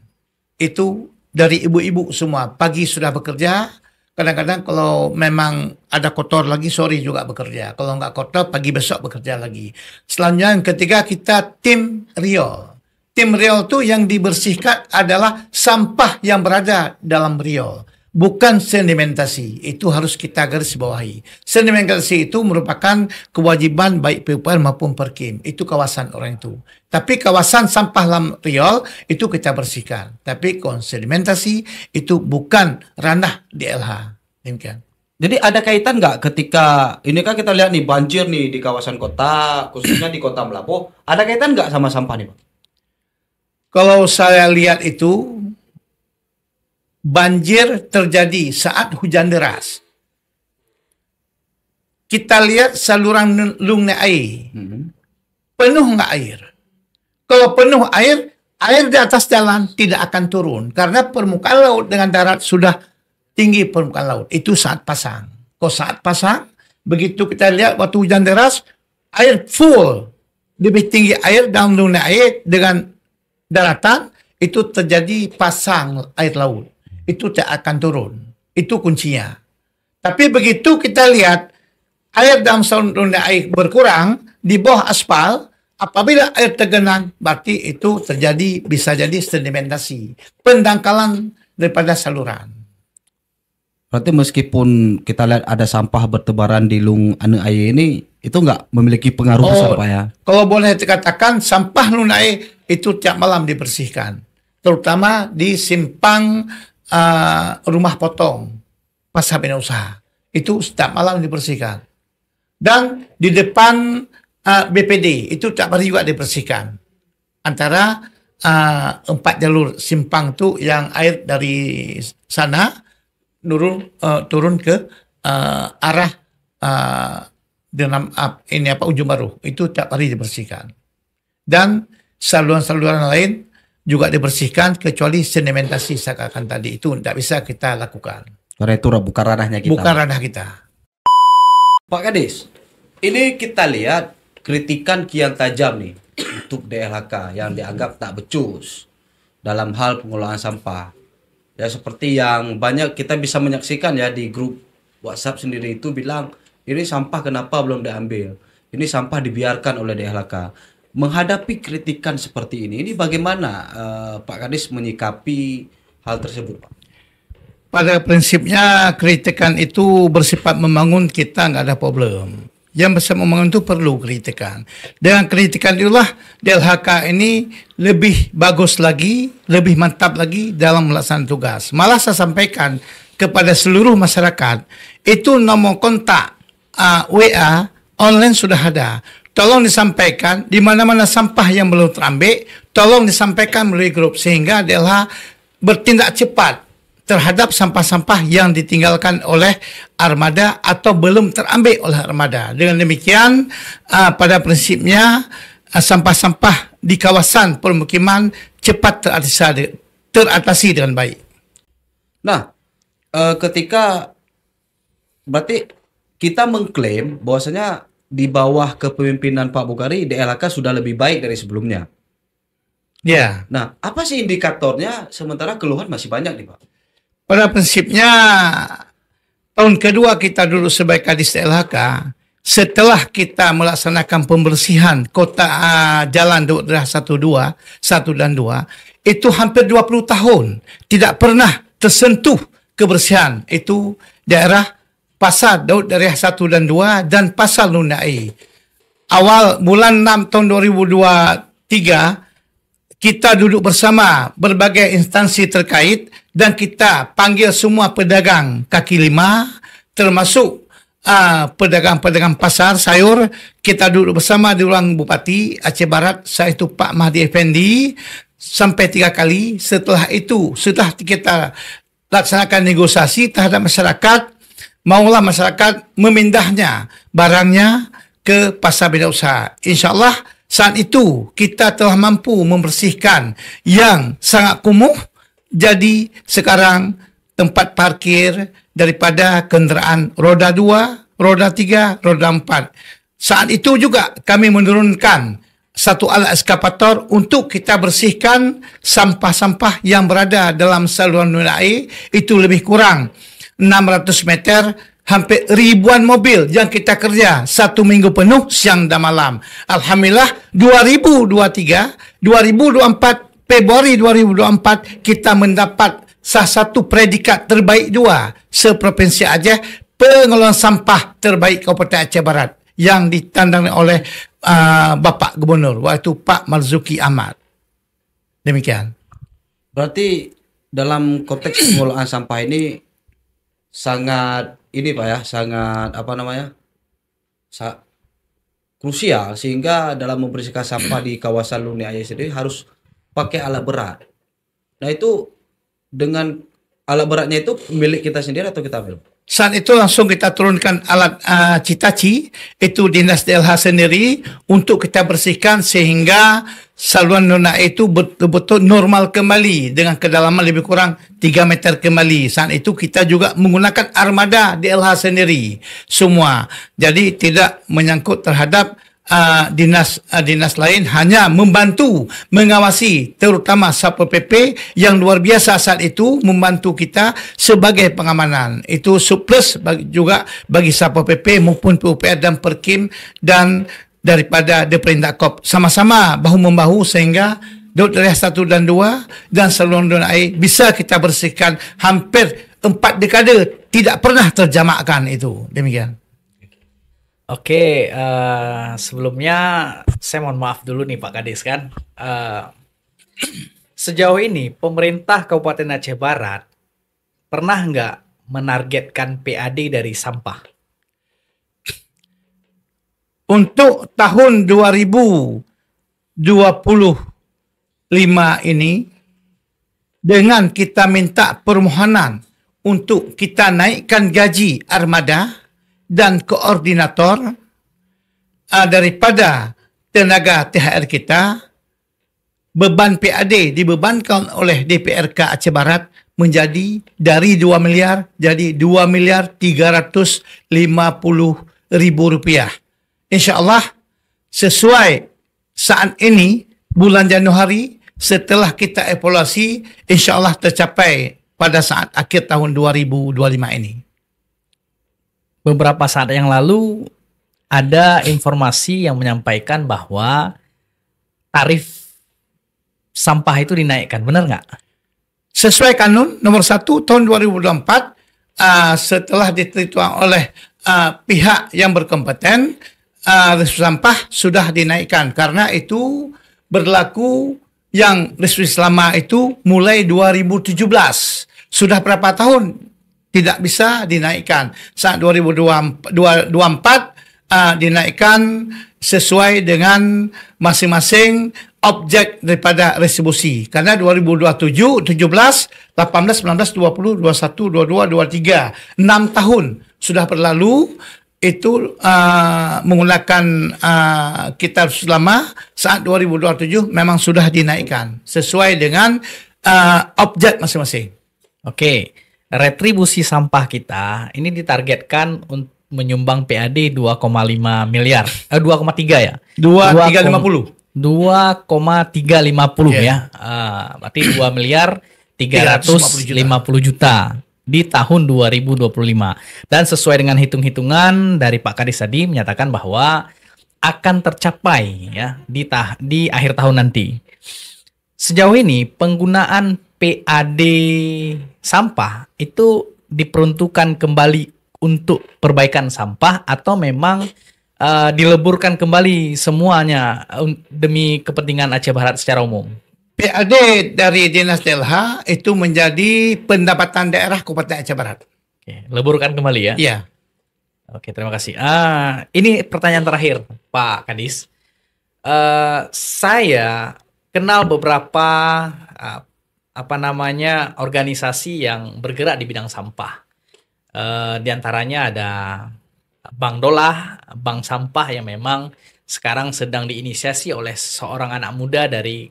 Itu dari ibu-ibu semua. Pagi sudah bekerja. Kadang-kadang kalau memang ada kotor lagi, sore juga bekerja. Kalau nggak kotor, pagi besok bekerja lagi. Selanjutnya, yang ketiga, kita tim riol. Tim riol itu yang dibersihkan adalah sampah yang berada dalam riol. Bukan sedimentasi. Itu harus kita garis bawahi. Sedimentasi itu merupakan kewajiban baik PUPR maupun Perkim. Itu kawasan orang itu. Tapi kawasan sampah dalam riol itu kita bersihkan. Tapi sedimentasi itu bukan ranah DLH. Demikian. Jadi ada kaitan nggak ketika ini kan kita lihat nih banjir nih di kawasan kota, khususnya di Kota Melapo, ada kaitan nggak sama sampah nih Pak? Kalau saya lihat itu banjir terjadi saat hujan deras. Kita lihat saluran lungne air. Penuh nggak air? Kalau penuh air di atas jalan tidak akan turun. Karena permukaan laut dengan darat sudah tinggi permukaan laut. Itu saat pasang. Kalau saat pasang, begitu kita lihat waktu hujan deras, air full. Lebih tinggi air dalam lungne air dengan daratan, itu terjadi pasang air laut. Itu tidak akan turun. Itu kuncinya. Tapi begitu kita lihat air dalam saluran air berkurang di bawah aspal, apabila air tergenang, berarti itu terjadi bisa jadi sedimentasi, pendangkalan daripada saluran. Berarti meskipun kita lihat ada sampah bertebaran di lung anu air ini, itu nggak memiliki pengaruh besar Pak ya? Kalau boleh dikatakan sampah lung air itu tiap malam dibersihkan, terutama di simpang rumah potong pasar bina usaha itu setiap malam dibersihkan, dan di depan BPD itu tiap hari juga dibersihkan antara 4 jalur simpang tu yang air dari sana turun ke arah ini Ujung Baru itu tiap hari dibersihkan, dan saluran-saluran lain juga dibersihkan kecuali sedimentasi saya katakan tadi itu tidak bisa kita lakukan. Karena itu bukan ranahnya kita. Bukan ranah kita. Pak Kadis, ini kita lihat kritikan kian tajam nih untuk DLHK yang dianggap tak becus dalam hal pengelolaan sampah. Ya seperti yang banyak kita bisa menyaksikan ya di grup WhatsApp sendiri itu bilang, ini sampah kenapa belum diambil? Ini sampah dibiarkan oleh DLHK. Menghadapi kritikan seperti ini bagaimana Pak Kadis menyikapi hal tersebut, Pak? Pada prinsipnya kritikan itu bersifat membangun, kita nggak ada problem. yang bersama omongan itu perlu kritikan. Dengan kritikan itulah DLHK ini lebih bagus lagi, lebih mantap lagi dalam melaksanakan tugas. Malah saya sampaikan kepada seluruh masyarakat, itu nomor kontak WA online sudah ada. Tolong disampaikan di mana-mana sampah yang belum terambil, tolong disampaikan melalui grup sehingga DLH bertindak cepat terhadap sampah-sampah yang ditinggalkan oleh armada atau belum terambil oleh armada. Dengan demikian, pada prinsipnya sampah-sampah di kawasan permukiman cepat teratasi dengan baik. Nah, ketika berarti kita mengklaim bahwasanya di bawah kepemimpinan Pak Bukhari, DLHK sudah lebih baik dari sebelumnya. Ya. Nah, apa sih indikatornya sementara keluhan masih banyak nih, Pak? Pada prinsipnya tahun kedua kita duduk sebagai Kadis DLHK, setelah kita melaksanakan pembersihan kota jalan daerah 1 dan 2, itu hampir 20 tahun tidak pernah tersentuh kebersihan itu daerah Pasar Daud daerah 1 dan 2 dan Pasar Lunai. Awal bulan 6 tahun 2023 kita duduk bersama berbagai instansi terkait dan kita panggil semua pedagang kaki lima termasuk pedagang-pedagang pasar sayur. Kita duduk bersama di ruang Bupati Aceh Barat, saya itu Pak Mahdi Effendi, sampai 3 kali. Setelah itu sudah kita laksanakan negosiasi terhadap masyarakat, maulah masyarakat memindahnya barangnya ke pasar bidang usaha. InsyaAllah saat itu kita telah mampu membersihkan yang sangat kumuh, jadi sekarang tempat parkir daripada kenderaan roda 2, roda 3, roda 4. Saat itu juga kami menurunkan satu alat ekskavator untuk kita bersihkan sampah-sampah yang berada dalam saluran air. Itu lebih kurang 600 meter, hampir ribuan mobil yang kita kerja 1 minggu penuh siang dan malam. Alhamdulillah 2023, 2024, Februari 2024 kita mendapat salah satu predikat terbaik 2 seprovinsi Aceh, pengelolaan sampah terbaik Kabupaten Aceh Barat yang ditandang oleh Bapak Gubernur waktu Pak Marzuki Ahmad. Demikian. Berarti dalam konteks pengelolaan sampah ini sangat ini Pak ya, sangat krusial, sehingga dalam membersihkan sampah di kawasan Lunai sendiri harus pakai alat berat. Nah, itu dengan alat beratnya itu milik kita sendiri atau kita ambil? Saat itu langsung kita turunkan alat Citaci, itu dinas DLH sendiri untuk kita bersihkan sehingga saluran Lunai itu betul-betul normal kembali dengan kedalaman lebih kurang 3 meter kembali. Saat itu kita juga menggunakan armada DLH sendiri semua. Jadi tidak menyangkut terhadap dinas lain, hanya membantu mengawasi terutama Satpol PP yang luar biasa saat itu membantu kita sebagai pengamanan. Itu surplus juga bagi Satpol PP maupun PUPR dan Perkim dan daripada Deperindak sama-sama bahu-membahu sehingga Daud daerah 1 dan 2 dan saluran air bisa kita bersihkan hampir 4 dekade tidak pernah terjamakkan itu. Demikian. Oke, sebelumnya saya mohon maaf dulu nih Pak Kadis kan. Sejauh ini pemerintah Kabupaten Aceh Barat pernah nggak menargetkan PAD dari sampah? Untuk tahun 2025 ini, dengan kita minta permohonan untuk kita naikkan gaji armada dan koordinator daripada tenaga THR kita, beban PAD dibebankan oleh DPRK Aceh Barat menjadi dari 2 miliar jadi 2 miliar 350 ribu rupiah. InsyaAllah sesuai saat ini bulan Januari setelah kita evaluasi, InsyaAllah tercapai pada saat akhir tahun 2025 ini. Beberapa saat yang lalu ada informasi yang menyampaikan bahwa tarif sampah itu dinaikkan, benar nggak? Sesuai kanun nomor 1 tahun 2024, setelah diterituang oleh pihak yang berkompeten, restitusi sampah sudah dinaikkan karena itu berlaku yang restitusi lama itu mulai 2017. Sudah berapa tahun tidak bisa dinaikkan. Saat 2024 dinaikkan sesuai dengan masing-masing objek daripada retribusi. Karena 2027, 17, 18, 19, 20, 21, 22, 23, 6 tahun sudah berlalu itu menggunakan kitab lama saat 2027 memang sudah dinaikkan sesuai dengan objek masing-masing. Oke, retribusi sampah kita ini ditargetkan untuk menyumbang PAD 2,5 miliar. 2,3 ya? 2,350. 2,350 ya. Berarti 2 miliar 350 juta di tahun 2025. Dan sesuai dengan hitung-hitungan dari Pak Kadis tadi menyatakan bahwa akan tercapai ya di akhir tahun nanti. Sejauh ini penggunaan PAD sampah itu diperuntukkan kembali untuk perbaikan sampah atau memang dileburkan kembali semuanya demi kepentingan Aceh Barat secara umum? PAD dari Dinas DLH itu menjadi pendapatan daerah Kabupaten Aceh Barat. Oke, leburkan kembali ya? Iya. Oke, terima kasih. Ini pertanyaan terakhir, Pak Kadis. Saya kenal beberapa organisasi yang bergerak di bidang sampah. Di antaranya ada Bank Dolah, bank sampah yang memang sekarang sedang diinisiasi oleh seorang anak muda dari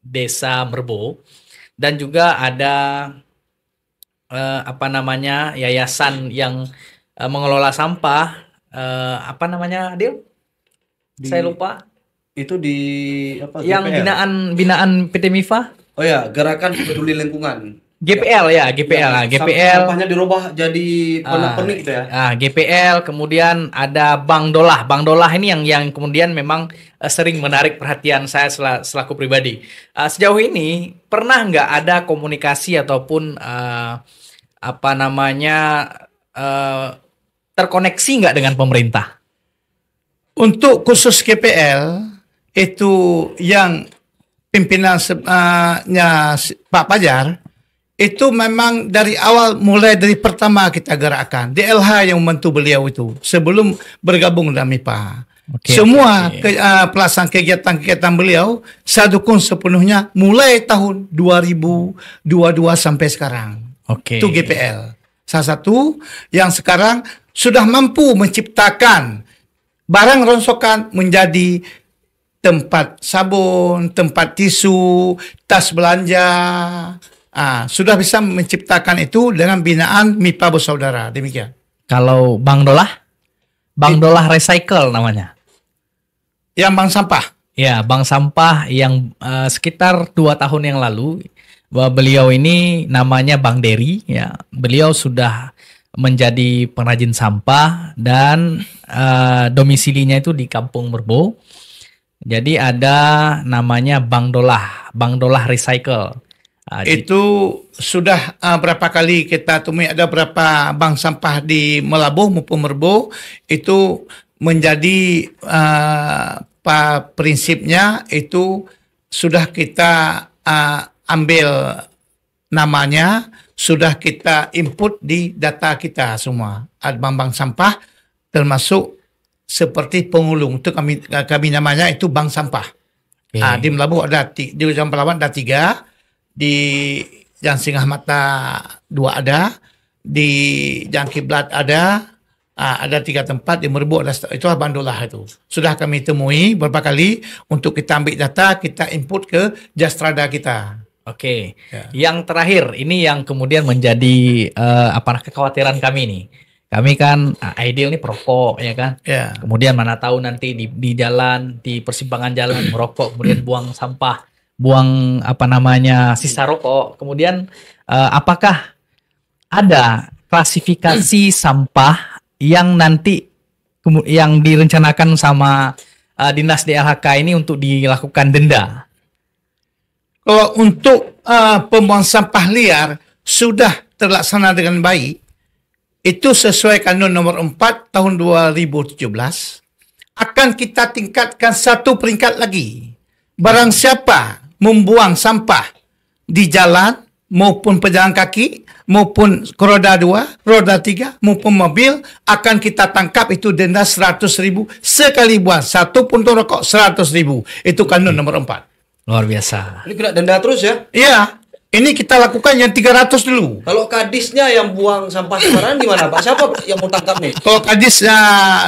Desa Merbo, dan juga ada yayasan yang mengelola sampah, Adil? Saya lupa. Itu di apa? Yang GPL? binaan PT Mifa? Oh ya, Gerakan Peduli Lingkungan. GPL ya, GPL. GPL. Sampahnya dirubah jadi pernik gitu ya. GPL, kemudian ada Bank Dolah. Bank Dolah ini yang kemudian memang sering menarik perhatian saya selaku pribadi. Sejauh ini pernah nggak ada komunikasi ataupun terkoneksi nggak dengan pemerintah? Untuk khusus GPL itu yang pimpinannya Pak Pajar itu memang dari awal, mulai dari pertama kita gerakkan. DLH yang membantu beliau itu sebelum bergabung dalam MIPA. Semua pelaksanaan kegiatan-kegiatan beliau saya dukung sepenuhnya mulai tahun 2022 sampai sekarang. Itu GPL. Salah satu yang sekarang sudah mampu menciptakan barang rongsokan menjadi tempat sabun, tempat tisu, tas belanja. Sudah bisa menciptakan itu dengan binaan MIPA Bersaudara. Demikian. Kalau Bank Dolah? Bank Dolah Recycle namanya. Yang bank sampah? Ya, bank sampah yang sekitar 2 tahun yang lalu, bahwa beliau ini namanya Bang Dery. Ya, beliau sudah menjadi pengrajin sampah dan domisilinya itu di Kampung Merbo. Jadi ada namanya Bank Dolah Recycle. Itu sudah berapa kali kita temui, ada berapa bank sampah di Melabuh maupun Merbo, itu menjadi prinsipnya itu sudah kita ambil namanya, sudah kita input di data kita semua. Ada bank sampah termasuk seperti Pengulung, itu kami namanya itu bank sampah. Di Melabuh ada, di Ujung Pelawan ada 3, di Jalan Singgah Mata 2 ada, di Jalan Kiblat ada 3 tempat, di Merbu ada, itu Bank Dolah itu. Sudah kami temui beberapa kali untuk kita ambil data, kita input ke Jastrada kita. Oke. Yang terakhir ini yang kemudian menjadi kekhawatiran kami nih. Kami kan ideal nih perokok ya kan. Kemudian mana tahu nanti di jalan, di persimpangan jalan merokok, kemudian buang sampah, buang sisa rokok. Kemudian apakah ada klasifikasi sampah yang nanti yang direncanakan sama Dinas DLHK ini untuk dilakukan denda? Kalau untuk pembuangan sampah liar sudah terlaksana dengan baik, itu sesuai kanun nomor 4 tahun 2017 akan kita tingkatkan satu peringkat lagi. Barang siapa membuang sampah di jalan maupun pejalan kaki maupun roda 2, roda 3 maupun mobil akan kita tangkap, itu denda 100.000 sekali buang. Satu puntung rokok 100.000. Itu kanun nomor 4. Luar biasa. Ini kena denda terus ya? Iya. Ini kita lakukan yang 300 dulu. Kalau kadisnya yang buang sampah sembarangan gimana Pak? Siapa yang mau tangkap nih? Kalau kadisnya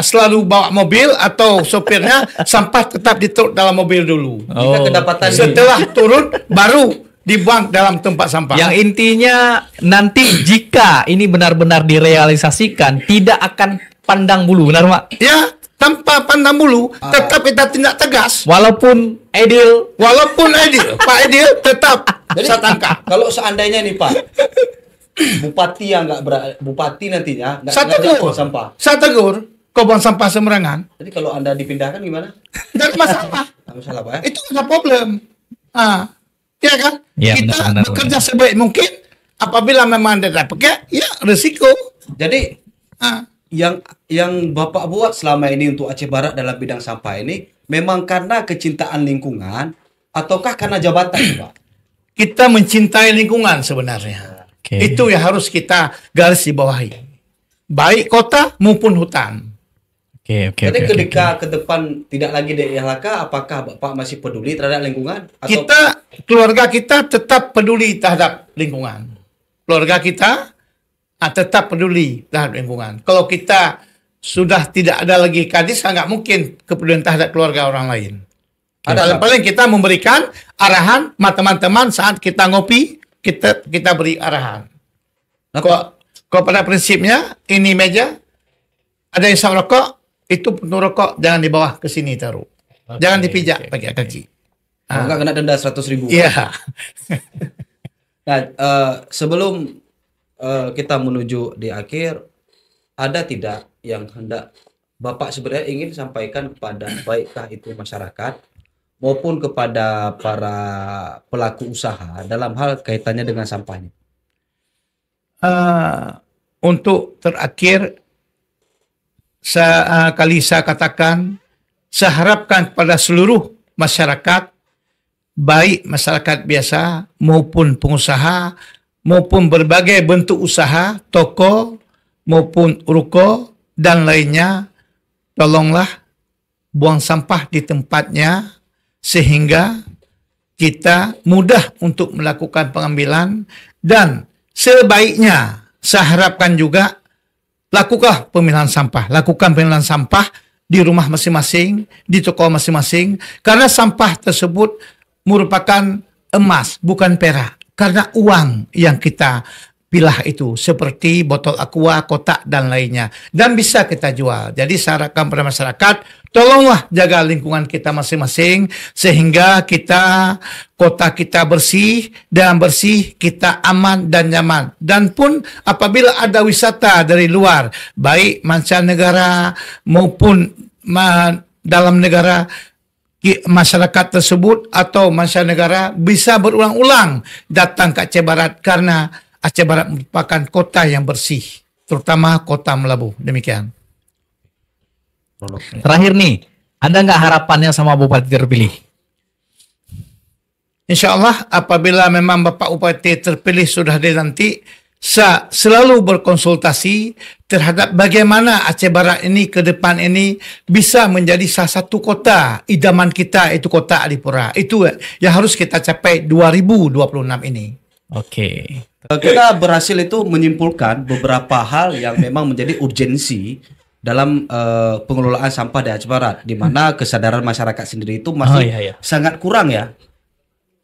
selalu bawa mobil atau sopirnya, sampah tetap ditaruh dalam mobil dulu. Jika kedapatan Setelah turun baru dibuang dalam tempat sampah. Yang intinya nanti jika ini benar-benar direalisasikan, tidak akan pandang bulu, benar Pak? Ya, tanpa pandang bulu, tetap kita tindak tegas. Walaupun Edil, Walaupun Edil, Pak Edil tetap Jadi saya tangkap. kalau seandainya nih Pak, bupati yang bupati nantinya nggak Saya ngajak tegur. buang sampah. Saya tegur, kau buang sampah sembarangan. Jadi kalau Anda dipindahkan gimana? Tidak masalah. Nggak masalah Pak ya? Itu tidak problem. Ya kan? Ya, Kita benar, bekerja sebaik mungkin. Apabila memang tidak pakai, ya risiko. Jadi Ah. yang Bapak buat selama ini untuk Aceh Barat dalam bidang sampah ini memang karena kecintaan lingkungan ataukah karena jabatan Pak? Kita mencintai lingkungan sebenarnya. Oke. Itu yang harus kita garis di bawahi. Baik kota maupun hutan. Oke. Jadi ketika ke depan tidak lagi DIHK, apakah Bapak masih peduli terhadap lingkungan? Atau Keluarga kita tetap peduli terhadap lingkungan. Keluarga kita tetap peduli terhadap lingkungan. Kalau kita sudah tidak ada lagi kadis, nggak mungkin kepedulian terhadap keluarga orang lain. Ada paling kita memberikan arahan teman-teman saat kita ngopi, kita beri arahan. Nah, Kalau pada prinsipnya ini meja ada yang isap rokok, itu puntung rokok jangan di bawah ke sini taruh. Jangan dipijak pakai kaki. kalau nggak kena denda 100.000. Iya. Nah, sebelum kita menuju di akhir, ada tidak yang hendak Bapak sebenarnya ingin sampaikan kepada baikkah itu masyarakat maupun kepada para pelaku usaha dalam hal kaitannya dengan sampahnya? Untuk terakhir, kali saya katakan, saya harapkan kepada seluruh masyarakat, baik masyarakat biasa maupun pengusaha, maupun berbagai bentuk usaha, toko maupun ruko dan lainnya, tolonglah buang sampah di tempatnya sehingga kita mudah untuk melakukan pengambilan, dan sebaiknya saya harapkan juga lakukan pemilahan sampah di rumah masing-masing, di toko masing-masing, karena sampah tersebut merupakan emas, bukan perak. Karena uang yang kita pilah itu seperti botol aqua, kotak dan lainnya, dan bisa kita jual. Jadi saya harapkan pada masyarakat, tolonglah jaga lingkungan kita masing-masing sehingga kota kita bersih, dan bersih kita aman dan nyaman. Dan pun apabila ada wisata dari luar, baik mancanegara maupun dalam negara, masyarakat tersebut atau mancanegara bisa berulang-ulang datang ke Aceh Barat karena Aceh Barat merupakan kota yang bersih, terutama kota Melabu. Demikian. Terakhir nih, ada nggak harapannya sama Bupati terpilih? Insya Allah apabila memang Bapak Bupati terpilih sudah dilantik, saya selalu berkonsultasi terhadap bagaimana Aceh Barat ini ke depan ini bisa menjadi salah satu kota idaman kita, itu kota Adipura. Itu yang harus kita capai 2026 ini. Oke. Kita berhasil itu menyimpulkan beberapa hal yang memang menjadi urgensi dalam pengelolaan sampah di Aceh Barat, di mana kesadaran masyarakat sendiri itu masih sangat kurang ya.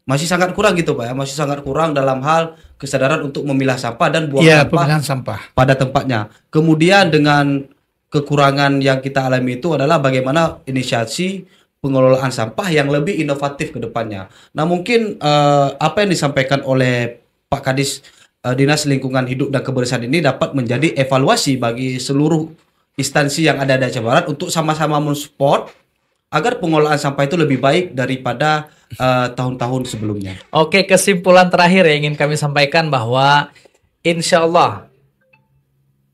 Masih sangat kurang gitu Pak ya, masih sangat kurang dalam hal kesadaran untuk memilah sampah dan buang sampah pada tempatnya. Kemudian dengan kekurangan yang kita alami itu adalah bagaimana inisiasi pengelolaan sampah yang lebih inovatif ke depannya. Nah mungkin apa yang disampaikan oleh Pak Kadis Dinas Lingkungan Hidup dan Kebersihan ini dapat menjadi evaluasi bagi seluruh instansi yang ada di Aceh Barat untuk sama-sama mensupport agar pengelolaan sampah itu lebih baik daripada tahun-tahun sebelumnya.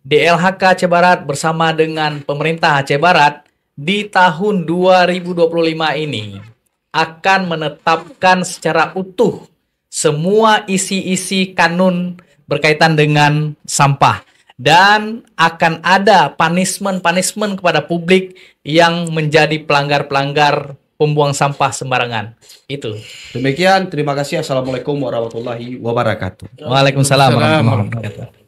DLHK Aceh Barat bersama dengan pemerintah Aceh Barat di tahun 2025 ini akan menetapkan secara utuh semua isi-isi kanun berkaitan dengan sampah dan akan ada punishment kepada publik yang menjadi pelanggar-pelanggar pembuang sampah sembarangan. Itu. Demikian, terima kasih. Assalamualaikum warahmatullahi wabarakatuh. Waalaikumsalam warahmatullahi wabarakatuh.